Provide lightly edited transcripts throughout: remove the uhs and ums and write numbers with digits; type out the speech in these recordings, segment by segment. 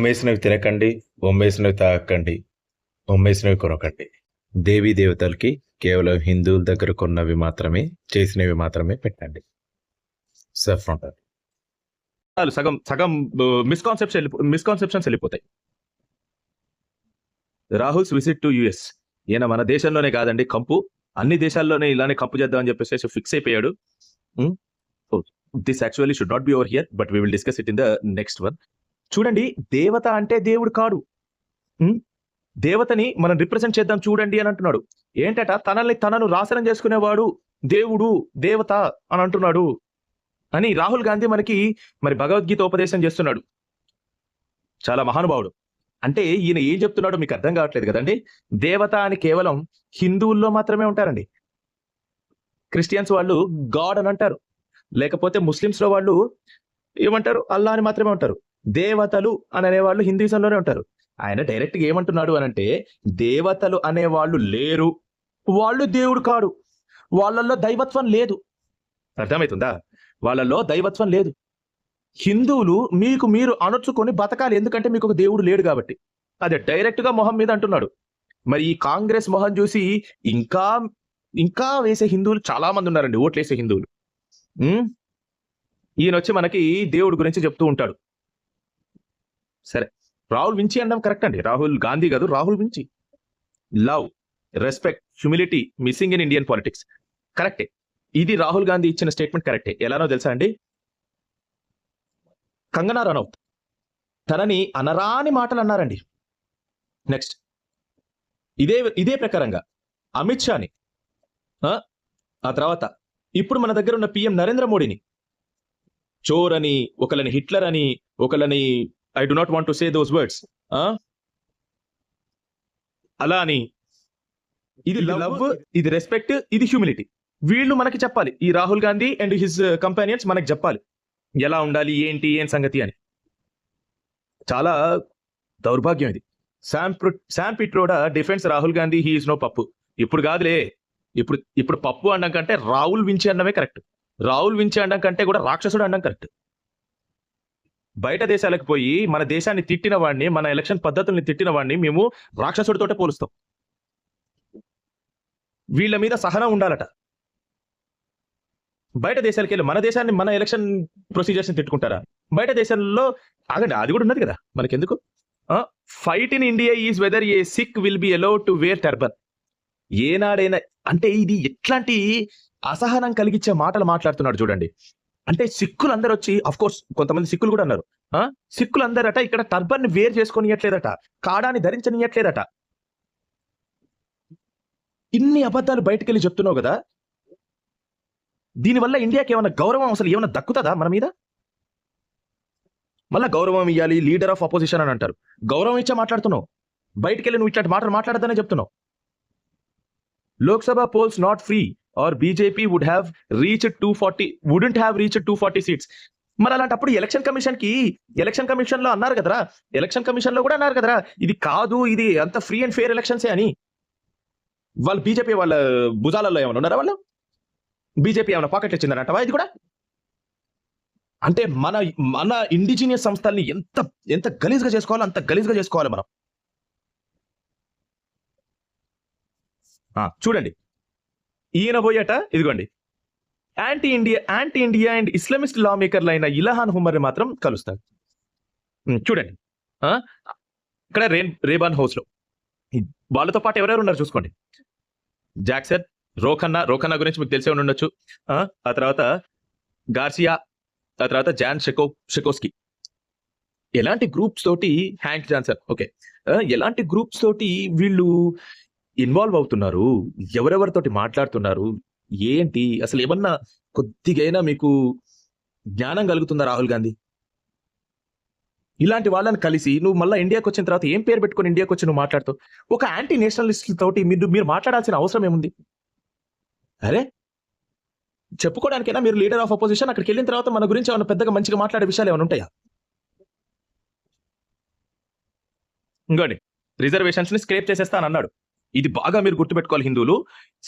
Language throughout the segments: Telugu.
అమ్మేసినవి తినకండి, బొమ్మేసినవి తాగకండి, బొమ్మేసినవి కొనకండి. దేవీ దేవతలకి కేవలం హిందువుల దగ్గర కొన్నవి మాత్రమే, చేసినవి మాత్రమే పెట్టండి. సెఫ్రాన్ సగం సగం మిస్కాన్సెప్షన్స్ వెళ్ళిపోతాయి. రాహుల్స్ విజిట్ టు యుఎస్, ఈయన మన దేశంలోనే కాదండి కంపు, అన్ని దేశాల్లోనే ఇలానే కంపు చేద్దామని చెప్పేసి ఫిక్స్ అయిపోయాడు. This actually should not be over here, but we will discuss it in the next one. చూడండి, దేవత అంటే దేవుడు కాడు. దేవతని మనం రిప్రజెంట్ చేద్దాం చూడండి అని అంటున్నాడు. ఏంటట, తనను నాశనం చేసుకునేవాడు దేవుడు, దేవత అని అంటున్నాడు అని రాహుల్ గాంధీ మనకి మరి భగవద్గీత ఉపదేశం చేస్తున్నాడు. చాలా మహానుభావుడు. అంటే ఈయన ఏం చెప్తున్నాడో మీకు అర్థం కావట్లేదు కదండి. దేవత అని కేవలం హిందువుల్లో మాత్రమే ఉంటారండి. క్రిస్టియన్స్ వాళ్ళు గాడ్ అని అంటారు, లేకపోతే ముస్లిమ్స్ లో వాళ్ళు ఏమంటారు, అల్లా అని మాత్రమే ఉంటారు. దేవతలు అని అనేవాళ్ళు హిందూయిజంలోనే ఉంటారు. ఆయన డైరెక్ట్ గా ఏమంటున్నాడు అని అంటే, దేవతలు అనేవాళ్ళు లేరు, వాళ్ళు దేవుడు కాడు, వాళ్ళల్లో దైవత్వం లేదు. అర్థమవుతుందా? వాళ్ళల్లో దైవత్వం లేదు. హిందువులు మీకు మీరు అణుచుకొని బతకాలి, ఎందుకంటే మీకు ఒక దేవుడు లేడు కాబట్టి. అదే డైరెక్ట్ గా మొహం మీద అంటున్నాడు. మరి ఈ కాంగ్రెస్ మొహం చూసి ఇంకా ఇంకా వేసే హిందువులు చాలా మంది ఉన్నారండి, ఓట్లు వేసే హిందువులు. ఈయన వచ్చి మనకి దేవుడి గురించి చెప్తూ ఉంటాడు. సరే, రాహుల్ వించి అనడం కరెక్ట్ అండి. రాహుల్ గాంధీ కాదు, Rahul Vinci. Love, respect, humility missing in Indian politics, కరెక్టే. ఇది రాహుల్ గాంధీ ఇచ్చిన స్టేట్మెంట్ కరెక్టే. ఎలానో తెలుసా అండి, కంగనా రనౌత్ తనని అనరాని మాటలు అన్నారండి. నెక్స్ట్ ఇదే ప్రకారంగా అమిత్ షాని, ఆ తర్వాత ఇప్పుడు మన దగ్గర ఉన్న పిఎం నరేంద్ర మోడీని చోర్ అని, ఒకళ్ళని హిట్లర్ అని, ఒకళ్ళని I do not want to say those words, అలా అని. ఇది లవ్, ఇది రెస్పెక్ట్, ఇది హ్యూమిలిటీ. వీళ్ళు మనకి చెప్పాలి, ఈ Rahul Gandhi and his companions మనకి చెప్పాలి ఎలా ఉండాలి, ఏంటి, ఏం సంగతి అని. చాలా దౌర్భాగ్యం ఇది. Sam Pitroda defence Rahul Gandhi, he is no పప్పు. ఇప్పుడు కాదులే, ఇప్పుడు పప్పు అనడం కంటే రాహుల్ వించి అనడమే కరెక్ట్. రాహుల్ వించి అనడం కంటే కూడా రాక్షసుడు అనడం కరెక్ట్. బయట దేశాలకు పోయి మన దేశాన్ని తిట్టిన వాడిని, మన ఎలక్షన్ పద్ధతుల్ని తిట్టిన వాడిని మేము రాక్షసుడితోటే పోలుస్తాం. వీళ్ళ మీద సహనం ఉండాలట. బయట దేశాలకు వెళ్ళి మన దేశాన్ని, మన ఎలక్షన్ ప్రొసీజర్స్ ని తిట్టుకుంటారా? బయట దేశంలో ఆగండి, అది కూడా ఉన్నది కదా మనకెందుకు. Fight in India is whether a Sikh will be allowed to wear turban. ఏనాడైనా అంటే ఇది ఎట్లాంటి అసహనం కలిగించే మాటలు మాట్లాడుతున్నాడు చూడండి. అంటే సిక్కులు అందరూ వచ్చి, అఫ్ కోర్స్ కొంతమంది సిక్కులు కూడా అన్నారు, సిక్కులు అందరట ఇక్కడ టర్బన్ ని వేర్ చేసుకొనియట్లేదట, కాడాన్ని ధరించనియట్లేదట. ఇన్ని అబద్ధాలు బయటకు వెళ్ళి చెప్తున్నావు కదా, దీనివల్ల ఇండియాకి ఏమైనా గౌరవం, అసలు ఏమైనా దక్కుతుందా మన మీద? మళ్ళా గౌరవం ఇవ్వాలి, లీడర్ ఆఫ్ అపోజిషన్ అని అంటారు. గౌరవం ఇచ్చా మాట్లాడుతున్నావు, బయటకెళ్ళి నువ్వు ఇట్లాంటి మాటలు మాట్లాడతానే చెప్తున్నావు. Lok Sabha polls not free or BJP would have reached 240 seats. మరి అలాంటప్పుడు ఎలక్షన్ కమిషన్ లో అన్నారు కదరా, ఎలక్షన్ కమిషన్ లో కూడా అన్నారు కదరా, ఇది కాదు, ఇది అంత ఫ్రీ అండ్ ఫెయిర్ ఎలక్షన్సే అని. వాళ్ళు బీజేపీ వాళ్ళ భుజాలలో ఏమైనా ఉన్నారా? వాళ్ళు బీజేపీ ఏమైనా పాకెట్ ఇచ్చిందనంటవా? ఇది కూడా అంటే మన ఇండిజినియస్ సంస్థల్ని ఎంత గలీజ్గా చేసుకోవాలో అంత గలీజ్గా చేసుకోవాలి మనం. చూడండి, ఈయన పోయట ఇదిగోండి, యాంటీ ఇండియా అండ్ ఇస్లామిస్ట్ లా మేకర్లు అయిన ఇలహాన్ హుమర్ని మాత్రం కలుస్తారు. చూడండి, ఇక్కడ రేబాన్ హౌస్ లో వాళ్ళతో పాటు ఎవరెవరు ఉన్నారు చూసుకోండి. జాక్సన్, రోఖన్నా గురించి మీకు తెలిసే ఉండొచ్చు. ఆ తర్వాత గార్సియా, ఆ తర్వాత జాన్ షెకోస్కి. ఎలాంటి గ్రూప్స్ తోటి, హ్యాంక్ జాన్సన్, ఓకే, ఎలాంటి గ్రూప్స్ తోటి వీళ్ళు ఇన్వాల్వ్ అవుతున్నారు, ఎవరెవరితోటి మాట్లాడుతున్నారు, ఏంటి అసలు ఏమన్నా కొద్దిగైనా మీకు జ్ఞానం కలుగుతుందా రాహుల్ గాంధీ? ఇలాంటి వాళ్ళని కలిసి నువ్వు మళ్ళీ ఇండియాకి వచ్చిన తర్వాత ఏం పేరు పెట్టుకొని ఇండియాకి వచ్చి నువ్వు మాట్లాడుతావు? ఒక యాంటీ నేషనలిస్ట్ తోటి మీరు మాట్లాడాల్సిన అవసరం ఏముంది? అరే, చెప్పుకోవడానికైనా మీరు లీడర్ ఆఫ్ అపోజిషన్, అక్కడికి వెళ్ళిన తర్వాత మన గురించి ఏమైనా పెద్దగా మంచిగా మాట్లాడే విషయాలు ఏమైనా ఉంటాయా? ఇంకోండి, రిజర్వేషన్స్ ని స్క్రేప్ చేసేస్తా అని అన్నాడు. ఇది బాగా మీరు గుర్తుపెట్టుకోవాలి హిందువులు.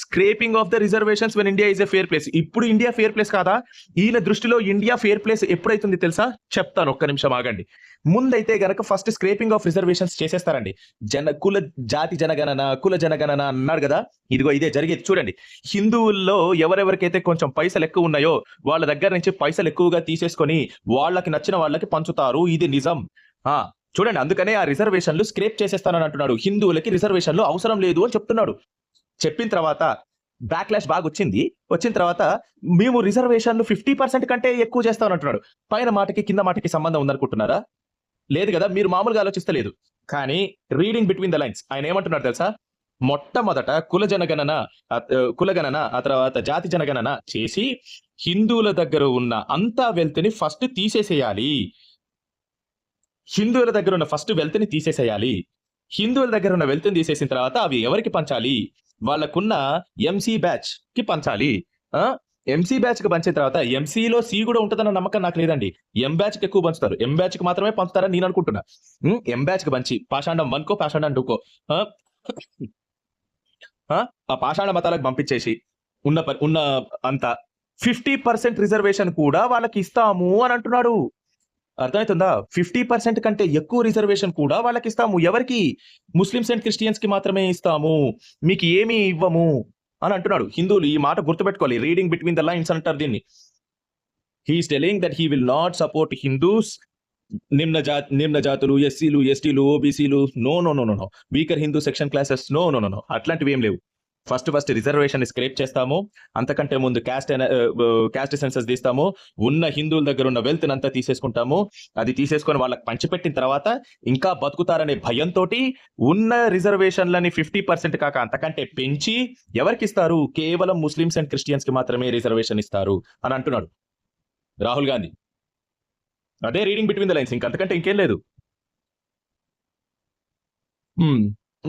Scraping of the reservations when India is a fair place. ఇప్పుడు ఇండియా ఫేర్ ప్లేస్ కాదా? ఈయన దృష్టిలో ఇండియా ఫేర్ ప్లేస్ ఎప్పుడైతుంది తెలుసా? చెప్తాను, ఒక్క నిమిషం ఆగండి. ముందైతే గనక ఫస్ట్ స్క్రేపింగ్ ఆఫ్ రిజర్వేషన్స్ చేసేస్తారండి. జాతి జనగణన, కుల జనగణన అన్నాడు కదా, ఇదిగో ఇదే జరిగేది. చూడండి, హిందువుల్లో ఎవరెవరికైతే కొంచెం పైసలు ఎక్కువ ఉన్నాయో వాళ్ళ దగ్గర నుంచి పైసలు ఎక్కువగా తీసేసుకొని వాళ్ళకి నచ్చిన వాళ్ళకి పంచుతారు. ఇది నిజం. చూడండి, అందుకనే ఆ రిజర్వేషన్లు స్క్రేప్ చేసేస్తానని అంటున్నాడు. హిందువులకి రిజర్వేషన్లు అవసరం లేదు అని చెప్తున్నాడు. చెప్పిన తర్వాత బ్యాక్లాష్ బాగా వచ్చింది. వచ్చిన తర్వాత మేము రిజర్వేషన్లు 50% కంటే ఎక్కువ చేస్తామని అంటున్నాడు. పైన మాటకి కింద మాటకి సంబంధం ఉందనుకుంటున్నారా? లేదు కదా, మీరు మామూలుగా ఆలోచిస్తలేదు. కానీ రీడింగ్ బిట్వీన్ ద లైన్స్ ఆయన ఏమంటున్నాడు తెలుసా? మొట్టమొదట కులగణన, ఆ తర్వాత జాతి జనగణన చేసి హిందువుల దగ్గర ఉన్న అంతా వెల్త్ని ఫస్ట్ తీసేసేయాలి. హిందువుల దగ్గర ఉన్న ఫస్ట్ వెల్త్ని తీసేసేయాలి. హిందువుల దగ్గర ఉన్న వెల్త్ని తీసేసిన తర్వాత అవి ఎవరికి పంచాలి? వాళ్ళకున్న ఎంసీ బ్యాచ్ కి పంచాలి. ఎంసీ బ్యాచ్ కి పంచిన తర్వాత ఎంసీలో సి కూడా ఉంటుందన్న నమ్మకం నాకు లేదండి. ఎం బ్యాచ్ కి ఎక్కువ పంచుతారు. ఎం బ్యాచ్ కి మాత్రమే పంచుతారని నేను అనుకుంటున్నా. ఎం బ్యాచ్ కి పంచి పాషాండం 1కో పాషాండం 2కో ఆ పాషాండ మతాలకు పంపించేసి ఉన్న అంత 50% రిజర్వేషన్ కూడా వాళ్ళకి ఇస్తాము అని అంటున్నాడు. అర్థమవుతుందా? 50% కంటే ఎక్కువ రిజర్వేషన్ కూడా వాళ్ళకి ఇస్తాము. ఎవరికి? ముస్లిమ్స్ అండ్ క్రిస్టియన్స్ కి మాత్రమే ఇస్తాము, మీకు ఏమీ ఇవ్వము అని అంటున్నాడు. హిందువులు ఈ మాట గుర్తుపెట్టుకోవాలి. రీడింగ్ బిట్వీన్ ద లైన్స్ అంటారు దీన్ని. He's telling that he will not support Hindus, నిమ్న జాతులు, ఎస్సీలు, ఎస్టీలు, ఓబీసీలు. No no no no. Weaker Hindu section classes. No no no no. అట్లాంటివి ఏం లేవు. ఫస్ట్ రిజర్వేషన్ స్క్రేప్ చేస్తాము. అంతకంటే ముందు క్యాస్ట్ సెన్సస్ తీస్తాము. ఉన్న హిందువుల దగ్గర ఉన్న వెల్త్ అంతా తీసేసుకుంటాము. అది తీసేసుకొని వాళ్ళకి పంచిపెట్టిన తర్వాత ఇంకా బతుకుతారనే భయంతో ఉన్న రిజర్వేషన్లని 50% కాక అంతకంటే పెంచి ఎవరికి ఇస్తారు? కేవలం ముస్లిమ్స్ అండ్ క్రిస్టియన్స్ కి మాత్రమే రిజర్వేషన్ ఇస్తారు అని అంటున్నాడు రాహుల్ గాంధీ. అదే రీడింగ్ బిట్వీన్ ద లైన్స్, ఇంకంతకంటే ఇంకేం లేదు.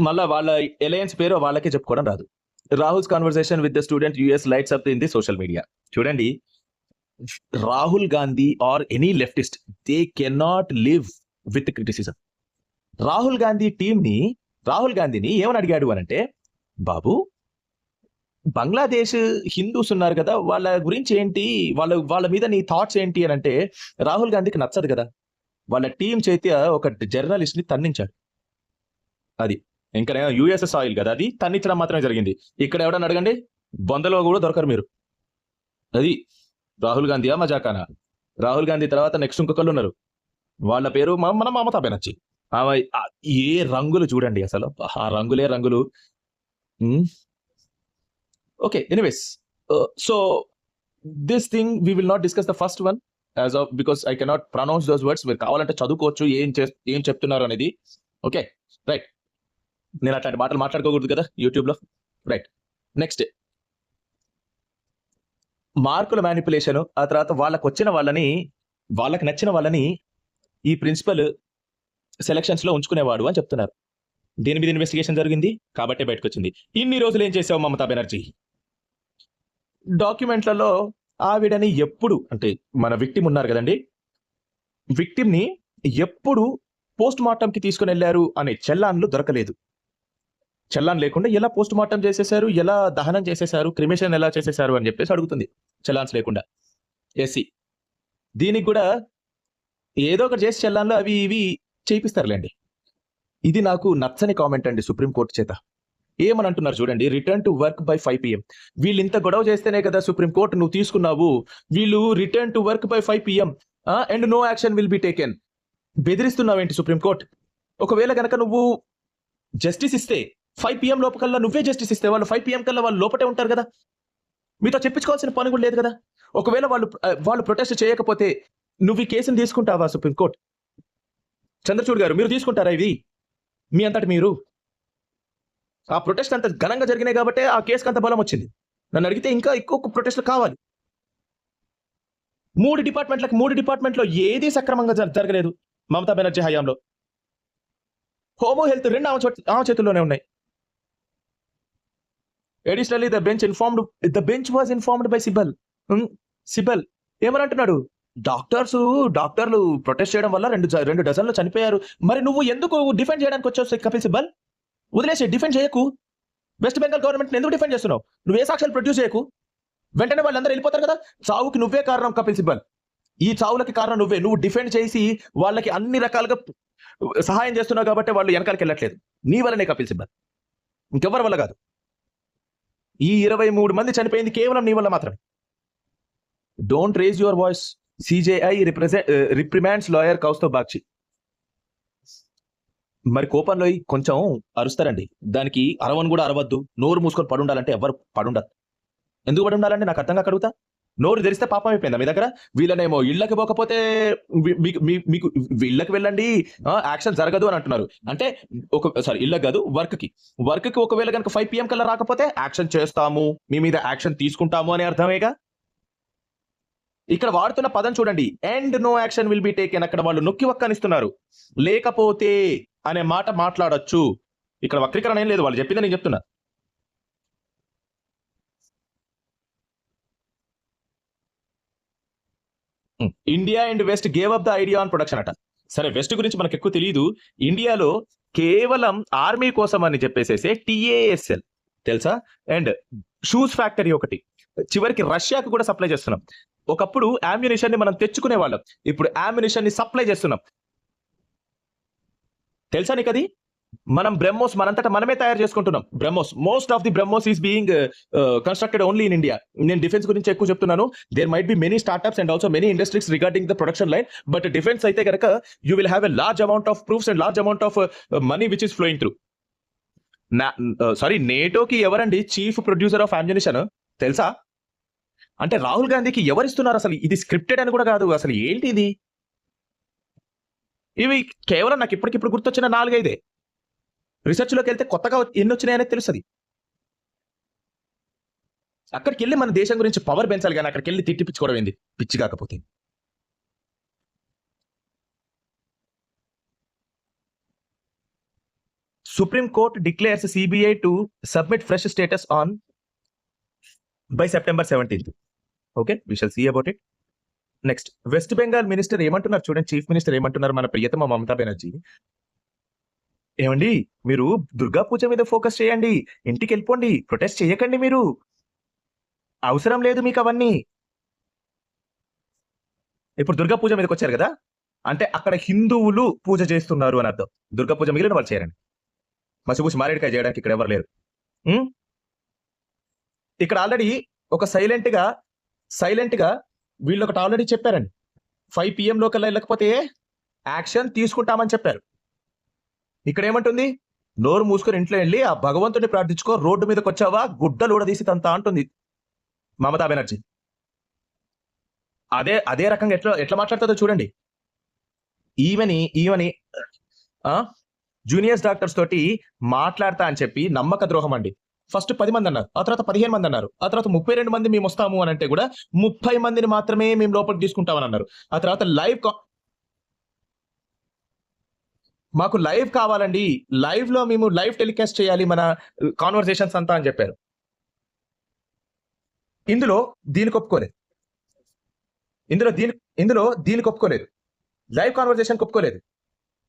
మళ్ళా వాళ్ళ అలయన్స్ పేరు వాళ్ళకే చెప్పుకోవడం రాదు. Rahul's conversation with the student US lights up in the social media. చూడండి, Rahul Gandhi or any leftist, they cannot live with criticism. Rahul గాంధీని ఏమని అడిగాడు అనంటే, బాబు బంగ్లాదేశ్ హిందూస్ ఉన్నారు కదా, వాళ్ళ గురించి ఏంటి, వాళ్ళ మీద నీ థాట్స్ ఏంటి అని అంటే రాహుల్ గాంధీకి నచ్చదు కదా. వాళ్ళ టీం చేతి ఒక జర్నలిస్ట్ ని తన్నించాడు. అది ఇంకా యుఎస్ఎస్ ఆయిల్ కదా, అది తన్నించడం మాత్రమే జరిగింది. ఇక్కడ ఎవడని అడగండి, బొందలో కూడా దొరకరు మీరు. అది రాహుల్ గాంధీయా మజాకానా? రాహుల్ గాంధీ తర్వాత నెక్స్ట్ ఇంకొకళ్ళు ఉన్నారు, వాళ్ళ పేరు మన మమతా బెనర్జీ. ఏ రంగులు చూడండి అసలు, ఆ రంగులే రంగులు. Okay, anyways, so this thing we will not discuss the first one as of, because I cannot pronounce those words. మీరు కావాలంటే చదువుకోవచ్చు ఏం చెప్తున్నారు అనేది. Okay, right. నేను అట్లాంటి మాటలు మాట్లాడుకోకూడదు కదా యూట్యూబ్లో. రైట్, నెక్స్ట్ మార్కుల మ్యానిపులేషన్. ఆ తర్వాత వాళ్ళకి నచ్చిన వాళ్ళని ఈ ప్రిన్సిపల్ సెలక్షన్స్ లో ఉంచుకునేవాడు అని చెప్తున్నారు. దీని మీద ఇన్వెస్టిగేషన్ జరిగింది కాబట్టి బయటకు వచ్చింది. ఇన్ని రోజులు ఏం చేసావు మమతా బెనర్జీ? డాక్యుమెంట్లలో ఆవిడని ఎప్పుడు, అంటే మన విక్టిమ్ ఉన్నారు కదండి, విక్టిమ్ ని ఎప్పుడు పోస్ట్ మార్టం కి తీసుకుని వెళ్ళారు అనే చెల్లాన్లు దొరకలేదు. చెల్లాన్ లేకుండా ఎలా పోస్ట్ మార్టం చేసేశారు, ఎలా దహనం చేసేశారు, క్రిమేషన్ ఎలా చేసేశారు అని చెప్పేసి అడుగుతుంది. చెల్లాన్స్ లేకుండా ఎస్సీ. దీనికి కూడా ఏదో ఒకటి చేసి చెల్లాన్లు అవి ఇవి చేయిస్తారులేండి. ఇది నాకు నచ్చని కామెంట్ అండి సుప్రీంకోర్టు చేత. ఏమని అంటున్నారు చూడండి, return to work by 5 PM. వీళ్ళు ఇంత గొడవ చేస్తేనే కదా సుప్రీంకోర్టు నువ్వు తీసుకున్నావు. వీళ్ళు return to work by 5 PM and no action will be taken. బెదిరిస్తున్నావేంటి సుప్రీంకోర్టు? ఒకవేళ కనుక నువ్వు జస్టిస్ ఇస్తే 5 PM లోపకల్లా నువ్వే జస్టిస్ ఇస్తే వాళ్ళు 5 PM కల్లా వాళ్ళు లోపటే ఉంటారు కదా, మీతో చెప్పించుకోవాల్సిన పని కూడా లేదు కదా. ఒకవేళ వాళ్ళు ప్రొటెస్ట్ చేయకపోతే నువ్వు ఈ కేసుని తీసుకుంటావా సుప్రీంకోర్టు? చంద్రచూడ్ గారు, మీరు తీసుకుంటారా ఇది? మీ అంతటి మీరు ఆ ప్రొటెస్ట్ అంత ఘనంగా జరిగినాయి కాబట్టి ఆ కేసుకి అంత బలం వచ్చింది. నన్ను అడిగితే ఇంకా ఎక్కువ ప్రొటెస్ట్లు కావాలి. 3 డిపార్ట్మెంట్లో ఏది సక్రమంగా జరగలేదు మమతా బెనర్జీ హయాంలో. హోమో హెల్త్ 2 ఆమె చేతుల్లోనే ఉన్నాయి. Additionally the bench was informed by Sibal. ఏమని అంటున్నాడు, డాక్టర్లు ప్రొటెస్ట్ చేయడం వల్ల 2 డజన్లు చనిపోయారు. మరి నువ్వు ఎందుకు డిఫెండ్ చేయడానికి వచ్చావు కపిల్ సిబల్? వదిలేసి డిఫెండ్ చేయకు. వెస్ట్ బెంగాల్ గవర్నమెంట్ ఎందుకు డిఫెండ్ చేస్తున్నావు? నువ్వు ఏ సాక్ష్యాలు ప్రొడ్యూస్ చేయకు, వెంటనే వాళ్ళందరూ వెళ్ళిపోతారు కదా. చావుకి నువ్వే కారణం కపిల్ సిబ్బల్, ఈ చావులకి కారణం నువ్వే. నువ్వు డిఫెండ్ చేసి వాళ్ళకి అన్ని రకాలుగా సహాయం చేస్తున్నావు కాబట్టి వాళ్ళు వెనకాలకి వెళ్ళట్లేదు. నీ వల్లనే కపిల్ సిబ్బల్, ఇంకెవరి వల్ల కాదు. ఈ 23 మంది చనిపోయింది కేవలం నీ వల్ల మాత్రమే. Don't raise your voice. CJI reprimands lawyer Kaustav Bagchi. మరి కోపంలో కొంచెం అరుస్తారండి, దానికి అరవను కూడా అరవద్దు. నోరు మూసుకొని పడుండాలంటే ఎవరు పడుండదు. ఎందుకు పడి ఉండాలంటే నాకు అర్థంగా అడుగుతా. నోరు తెరిస్తే పాపం అయిపోయిందా మీ దగ్గర? వీళ్ళనేమో ఇళ్ళకి పోకపోతే మీకు ఇళ్ళకి వెళ్ళండి, యాక్షన్ జరగదు అని అంటున్నారు. అంటే ఇళ్ళకి కాదు, వర్క్ కి ఒకవేళ కనుక 5 PM కల్లా రాకపోతే యాక్షన్ చేస్తాము, మీ మీద యాక్షన్ తీసుకుంటాము అని అర్థమేగా. ఇక్కడ వాడుతున్న పదం చూడండి, and no action will be taken. అక్కడ వాళ్ళు నొక్కి వక్కనిస్తున్నారు. లేకపోతే అనే మాట మాట్లాడొచ్చు. ఇక్కడ వక్రీకరణ ఏం లేదు, వాళ్ళు చెప్పింది నేను చెప్తున్నా. India and west gave up the idea on production అట. సరే, వెస్ట్ గురించి మనకు ఎక్కువ తెలియదు. ఇండియాలో కేవలం ఆర్మీ కోసం అని చెప్పేసేసి TASL తెలుసా, అండ్ షూస్ ఫ్యాక్టరీ ఒకటి, చివరికి రష్యాకు కూడా సప్లై చేస్తున్నాం. ఒకప్పుడు అమ్యునిషన్ ని మనం తెచ్చుకునే వాళ్ళం, ఇప్పుడు అమ్యునిషన్ ని సప్లై చేస్తున్నాం. తెలుసా నీకు అది? మనం బ్రహ్మోస్ మనంతటా మనమే తయారు చేసుకుంటున్నాం. BrahMos, most of the BrahMos is being constructed only in India. నేను డిఫెన్స్ గురించి ఎక్కువ చెప్తున్నాను. There might be many startups and also many industries regarding the production line, but defence అయితే కనుక you will have a large amount of proofs and large amount of money which is flowing through. నేటోకి ఎవరండి చీఫ్ ప్రొడ్యూసర్ ఆఫ్ అమ్యునిషన్ తెలుసా? అంటే రాహుల్ గాంధీకి ఎవరిస్తున్నారు? అసలు ఇది స్క్రిప్టెడ్ అని కూడా కాదు. అసలు ఏంటి ఇది? ఇవి కేవలం నాకు ఇప్పటికిప్పుడు గుర్తొచ్చిన 4-5 రీసెర్చ్ లోకి వెళ్తే కొత్తగా ఎన్ని వచ్చినాయనే తెలుస్తుంది. అక్కడికి వెళ్ళి మన దేశం గురించి పవర్ పెంచాలి, కానీ అక్కడికి వెళ్ళి తిట్టిపించుకోవడం ఏంది పిచ్చి కాకపోతే. Supreme court declares CBI to submit fresh status on by September 17th. Okay, we shall see about it. Next, West Bengal minister ఏమంటున్నారు చూడండి, చీఫ్ మినిస్టర్ ఏమంటున్నారు, మన ప్రియతమ మమతా బెనర్జీ. ఏమండి, మీరు దుర్గా పూజ మీద ఫోకస్ చేయండి, ఇంటికి వెళ్ళిపోండి, ప్రొటెస్ట్ చేయకండి, మీరు అవసరం లేదు మీకు అవన్నీ. ఇప్పుడు దుర్గా పూజ మీదకి వచ్చారు కదా, అంటే అక్కడ హిందువులు పూజ చేస్తున్నారు అని అర్థం. దుర్గా పూజ మిగిలిన వాళ్ళు చేయరండి. మసిపూసి మారేడుకాయ చేయడానికి ఇక్కడ ఎవరు లేరు. ఇక్కడ ఆల్రెడీ ఒక సైలెంట్ గా వీళ్ళు ఒకటి ఆల్రెడీ చెప్పారండి. 5 PM లోకల్లా వెళ్ళకపోతే యాక్షన్ తీసుకుంటామని చెప్పారు. ఇక్కడ ఏమంటుంది? నోరు మూసుకొని ఇంట్లో వెళ్ళి ఆ భగవంతుడిని ప్రార్థించుకో, రోడ్డు మీదకి వచ్చావా గుడ్డలు ఊడదీసి తంతా అంటుంది మమతా బెనర్జీ. అదే రకంగా ఎట్లా మాట్లాడుతుందో చూడండి. ఈవెని జూనియర్స్ డాక్టర్స్ తోటి మాట్లాడతా అని చెప్పి నమ్మక ద్రోహం అండి. ఫస్ట్ 10 మంది అన్నారు, ఆ తర్వాత 15 మంది అన్నారు, ఆ తర్వాత 32 మంది మేము వస్తాము అని అంటే కూడా 30 మందిని మాత్రమే మేము లోపలికి తీసుకుంటామని అన్నారు. ఆ తర్వాత మాకు లైవ్ కావాలండి, లైవ్ లో మేము లైవ్ టెలికాస్ట్ చేయాలి మన కాన్వర్సేషన్స్ అంతా అని చెప్పారు. ఇందులో దీనికి ఒప్పుకోలేదు, దీనికి ఒప్పుకోలేదు, లైవ్ కాన్వర్సేషన్ ఒప్పుకోలేదు.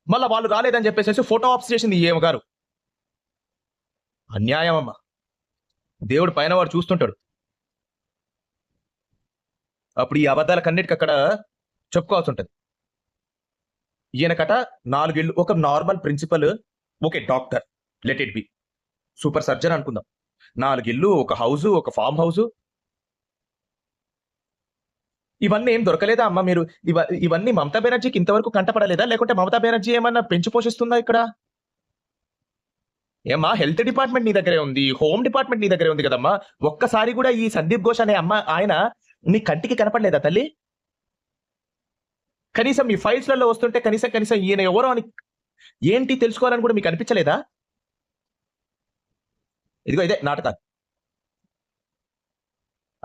మళ్ళీ వాళ్ళు రాలేదని చెప్పేసి ఫోటో ఆప్స్ చేసింది ఈ ఏమ గారు. అన్యాయం అమ్మా. దేవుడు పైన వాడు చూస్తుంటాడు. అప్పుడు ఈ అబద్ధాలకన్నిటికి అక్కడ చెప్పుకోవాల్సి ఉంటుంది. ఈయనకట 4 ఇళ్ళు, ఒక normal principal, okay doctor, let it be, super surgeon అనుకుందాం, 4 ఇళ్ళు, ఒక హౌస్, ఒక ఫామ్ హౌస్. ఇవన్నీ ఏం దొరకలేదా అమ్మా? మీరు ఇవన్నీ మమతా బెనర్జీకి ఇంతవరకు కంటపడలేదా? లేకుంటే మమతా బెనర్జీ ఏమన్నా పెంచి పోషిస్తుందా ఇక్కడ? ఏమ్మా, హెల్త్ డిపార్ట్మెంట్ నీ దగ్గరే ఉంది, హోమ్ డిపార్ట్మెంట్ నీ దగ్గరే ఉంది కదమ్మా. ఒక్కసారి కూడా ఈ సందీప్ ఘోష్ అనే ఆయన నీ కంటికి కనపడలేదా తల్లి? కనీసం మీ ఫైల్స్లలో వస్తుంటే కనీసం ఈయన ఎవరో అని ఏంటి తెలుసుకోవాలని కూడా మీకు అనిపించలేదా? ఇదిగో ఇదే నాటకాలు.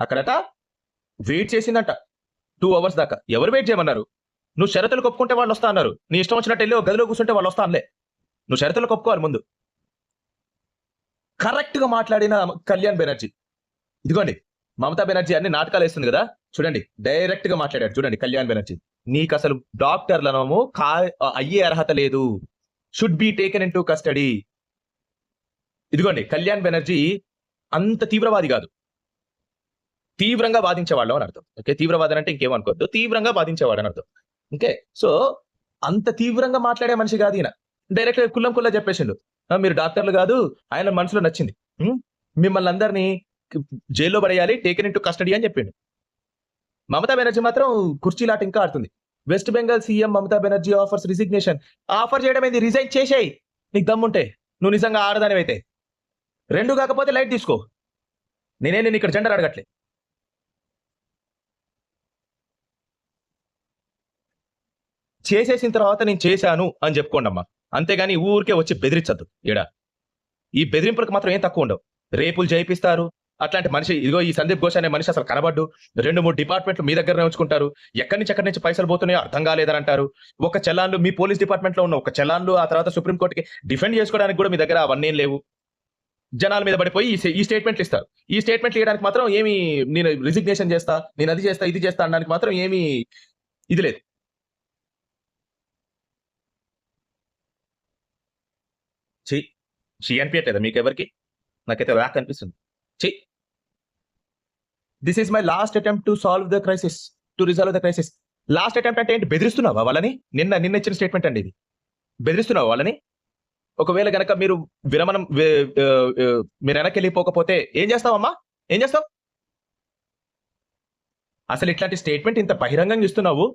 అక్కడట వెయిట్ చేసిందంట 2 hours దాకా. ఎవరు వెయిట్ చేయమన్నారు? నువ్వు షరతులు ఒప్పుకుంటే వాళ్ళు వస్తా అన్నారు. నీ ఇష్టం వచ్చినట్టు వెళ్ళి ఒక గదిలో కూర్చుంటే వాళ్ళు వస్తా అనలే. నువ్వు షరతులు ఒప్పుకోవాలి ముందు. కరెక్ట్ గా మాట్లాడిన కళ్యాణ్ బెనర్జీ, ఇదిగోండి మమతా బెనర్జీ అన్ని నాటకాలు వేస్తుంది కదా, చూడండి డైరెక్ట్ గా మాట్లాడాడు. చూడండి కళ్యాణ్ బెనర్జీ, నీకు అసలు డాక్టర్లను అయ్యే అర్హత లేదు, should be taken in to custody. ఇదిగోండి కళ్యాణ్ బెనర్జీ అంత తీవ్రవాది కాదు, తీవ్రంగా వాదించేవాళ్ళు అని అర్థం. ఓకే, తీవ్రవాదం అంటే ఇంకేమనుకోవద్దు, తీవ్రంగా వాదించేవాడు అని అర్థం. ఓకే, సో అంత తీవ్రంగా మాట్లాడే మనిషి కాదు ఈయన. డైరెక్ట్ కుల్లం కుల్లా చెప్పేసిండు, మీరు డాక్టర్లు కాదు, ఆయన మనసులో నచ్చింది, మిమ్మల్ని అందరినీ జైల్లో పడేయాలి, టేకెన్ ఇన్ టు కస్టడీ అని చెప్పిండు. మమతా బెనర్జీ మాత్రం కుర్చీలాట ఇంకా ఆడుతుంది. West Bengal CM Mamata Banerjee offers resignation. Offer చేయడం ఏంది, రిజైన్ చేసేయి నీకు దమ్ముంటే, నువ్వు నిజంగా ఆడదానివైతే. రెండు కాకపోతే లైట్ తీసుకో, నేను ఇక్కడ జెండర్ అడగట్లే. చేసేసిన తర్వాత నేను చేశాను అని చెప్పుకోండి అమ్మా, అంతేగాని ఊరికే వచ్చి బెదిరించద్దు. ఈడ ఈ బెదిరింపులకు మాత్రం ఏం తక్కువ ఉండవు. రేపులు చేయిస్తారు. అట్లాంటి మనిషి ఇదిగో ఈ సందీప్ ఘోష్ అనే మనిషి అసలు కనబడ్డు. 2-3 డిపార్ట్మెంట్లు మీ దగ్గరనే ఉంచుకుంటారు. ఎక్కడి నుంచి పైసలు పోతున్నాయో అర్థం కాలేదని అంటారు. ఒక చలాన్లు మీ పోలీస్ డిపార్ట్మెంట్ లో ఉన్న ఒక చలాన్లు ఆ తర్వాత సుప్రీంకోర్టుకి డిఫెండ్ చేసుకోవడానికి కూడా మీ దగ్గర అవన్నీ లేవు. జనాల మీద పడిపోయి ఈ స్టేట్మెంట్లు ఇస్తారు. ఈ స్టేట్మెంట్లు ఇవ్వడానికి మాత్రం ఏమి, నేను రిజిగ్నేషన్ చేస్తా, నేను అది చేస్తా, ఇది చేస్తా అనడానికి మాత్రం ఏమి ఇది లేదు. అనిపించట్లేదా మీకు ఎవరికి? నాకైతే వ్యాక్ అనిపిస్తుంది. This is my last attempt to solve the crisis, to resolve the crisis. Last attempt అంటే ఏంటి? బెదిరిస్తున్నావా వాళ్ళని? నిన్న ఇచ్చిన స్టేట్మెంట్ అండి ఇది. బెదిరిస్తున్నావా వాళ్ళని? ఒకవేళ గనక మీరు విరమణం మీరు వెనక్కి వెళ్ళిపోకపోతే ఏం చేస్తావమ్మా? ఏం చేస్తావు? అసలు ఇట్లాంటి స్టేట్మెంట్ ఇంత బహిరంగంగా ఇస్తున్నావు.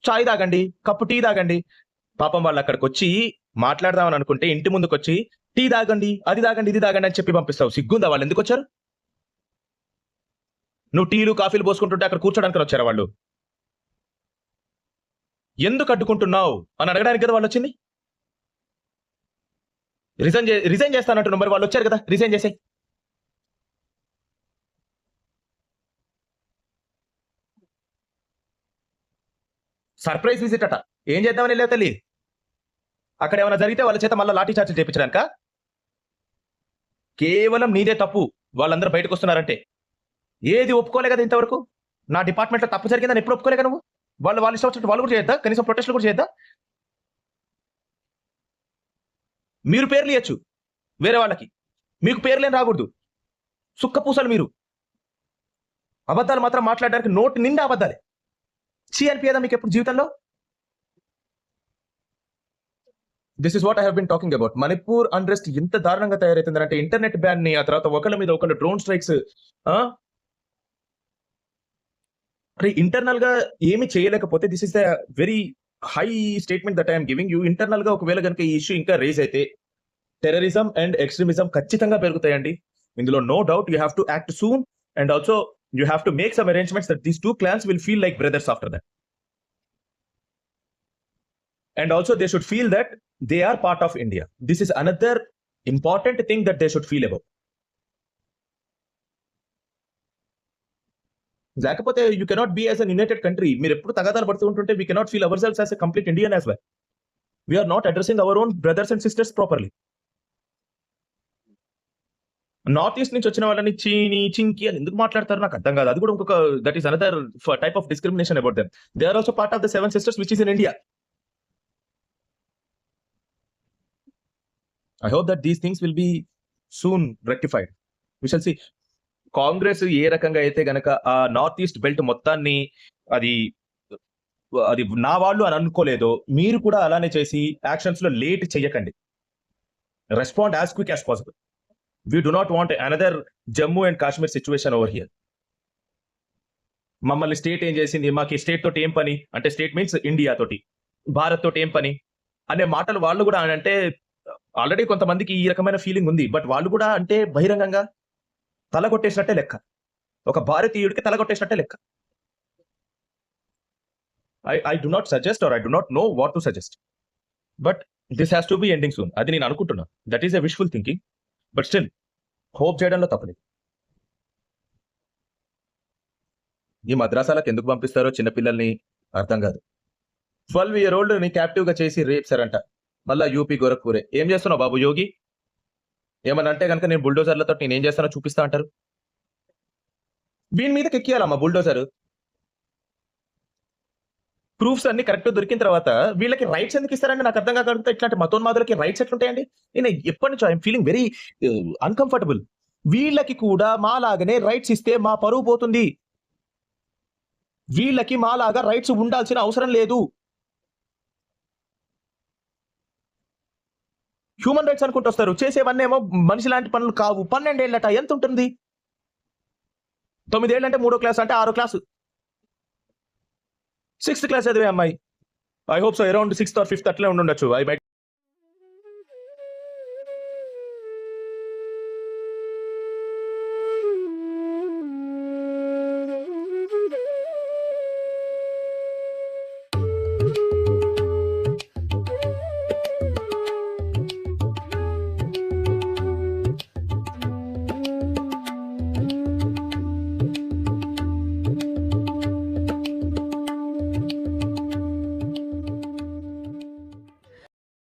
చాయ్ తాగండి, కప్పు టీ తాగండి. పాపం వాళ్ళు అక్కడికి వచ్చి మాట్లాడదామని అనుకుంటే ఇంటి ముందుకు వచ్చి టీ తాగండి, అది తాగండి, ఇది తాగండి అని చెప్పి పంపిస్తావు. సిగ్గుందా? వాళ్ళు ఎందుకు వచ్చారు? నువ్వు టీలు కాఫీలు పోసుకుంటుంటే అక్కడ కూర్చోడానికి వచ్చారా వాళ్ళు? ఎందుకు అడ్డుకుంటున్నావు అని అడగడానికి కదా వాళ్ళు వచ్చింది. రిజైన్ చేస్తానంటున్నావు, మరి వాళ్ళు వచ్చారు కదా, రిజైన్ చేసే. సర్ప్రైజ్ విజిట్ అట. ఏం చేద్దామని వెళ్ళావు తల్లి? అక్కడ ఏమైనా జరిగితే వాళ్ళ చేత మళ్ళీ లాఠీ చార్జ్ చేయించడానిక? కేవలం నీదే తప్పు వాళ్ళందరూ బయటకు వస్తున్నారంటే. ఏది ఒప్పుకోలే కదా ఇంతవరకు. నా డిపార్ట్మెంట్లో తప్పు జరిగిందని ఎప్పుడు ఒప్పుకోలేక నువ్వు? వాళ్ళు ఇష్టం వచ్చినట్టు వాళ్ళు కూడా చేయొద్దా? కనీసం ప్రొటెస్ట్లు కూడా చేయొద్దా? మీరు పేర్లు ఇవ్వచ్చు వేరే వాళ్ళకి, మీకు పేర్లేం రాకూడదు. సుక్క పూసలు మీరు. అబద్ధాలు మాత్రం మాట్లాడడానికి నోటి నిండా అబద్ధాలే. అనిపించదా మీకు ఎప్పుడు జీవితంలో? This is what I have been talking about. Manipur unrest ఎంత దారుణంగా తయారైతుందంటే ఇంటర్నెట్ బ్యాన్ ని, ఆ తర్వాత ఒకళ్ళ మీద ఒకళ్ళు డ్రోన్ స్ట్రైక్స్. ఇంటర్నల్ గా ఏమి చేయలేకపోతే this is the very high statement that I'm giving you. Internal గా ఒకవేళ కనుక ఈ ఇష్యూ ఇంకా రేజ్ అయితే టెర్రరిజం అండ్ ఎక్స్ట్రీమిజం ఖచ్చితంగా పెరుగుతాయండి. ఇందులో no doubt. You have to act soon and also you have to make some arrangements that these 2 clans will feel like brothers after that. And also they should feel that they are part of India. This is another important thing that they should feel about. లేకపోతే you cannot be as an united country. మీరు ఎప్పుడు తగాదాలు పడుతూ ఉంటుంటే we cannot feel ourselves as a complete Indian as well. We are not addressing our own brothers and sisters properly. North east నుంచి వచ్చిన వాళ్ళని చీని చింకి అని ఎందుకు మాట్లాడతారు నాకు అర్థం కాదు. అది కూడా ఇంకొక that is another type of discrimination about them. They are also part of the 7 sisters which is in India. I hope that these things will be soon rectified. We shall see. Congress ఏ రకంగా అయితే గనక ఆ నార్త్ ఈస్ట్ బెల్ట్ మొత్తాన్ని అది నా వాళ్ళు అని అనుకోలేదో, మీరు కూడా అలానే చేసి యాక్షన్స్ లో లేట్ చెయ్యకండి. Respond as quick as possible. We do not want another Jammu and Kashmir situation over here. మమ్మల్ని స్టేట్ ఏం చేసింది, మాకు ఈ స్టేట్ తోటి ఏం పని అంటే, స్టేట్ మీన్స్ ఇండియా తోటి, భారత్ తోటి ఏం పని అనే మాటలు వాళ్ళు కూడా అంటే, ఆల్రెడీ కొంతమందికి ఈ రకమైన ఫీలింగ్ ఉంది. బట్ వాళ్ళు కూడా అంటే బహిరంగంగా తలగొట్టేసినట్టే లెక్క. ఒక భారతీయుడికి తలగొట్టేసినట్టే లెక్క. I do not suggest are I do not know what to suggest, but this has to be ending soon. అది నేను అనుకుంటున్నా. That is a wishful thinking, but still hope చేయడంలో తప్పలేదు. ఈ మద్రాసాలకు ఎందుకు పంపిస్తారో చిన్నపిల్లల్ని అర్థం కాదు. 12-year-old ని క్యాప్టివ్ గా చేసి రేప్సారంట. మళ్ళా యూపీ గోరఖ్పూరే. ఏం చేస్తున్నావు బాబు యోగి? ఏమన్నా అంటే కనుక నేను బుల్డోజర్లతో నేను ఏం చేస్తానో చూపిస్తా అంటారు. వీని మీదకి ఎక్కియాలమ్మా బుల్డోజర్. ప్రూఫ్స్ అన్ని కరెక్ట్ దొరికిన తర్వాత వీళ్ళకి రైట్స్ ఎందుకు ఇస్తారండి నాకు అర్థం కాకపోతే. ఇట్లాంటి మతోన్మాదులకి రైట్స్ ఎట్లుంటాయండి? నేను ఎప్పటి నుంచో ఐఎమ్ ఫీలింగ్ వెరీ అన్కంఫర్టబుల్. వీళ్ళకి కూడా మాలాగనే రైట్స్ ఇస్తే మా పరువు పోతుంది. వీళ్ళకి మాలాగా రైట్స్ ఉండాల్సిన అవసరం లేదు. హ్యూమన్ రైట్స్ అనుకుంటూ వస్తారు, చేసేవన్నీ ఏమో మనిషి లాంటి పనులు కావు. 12 ఏళ్ళట ఎంత ఉంటుంది? 9 ఏళ్ళంటే 3వ క్లాస్ అంటే 6వ క్లాసు, 6th క్లాస్ చదివే అమ్మాయి. I hope so around 6th or 5th అట్లే ఉండుండొచ్చు. ఐ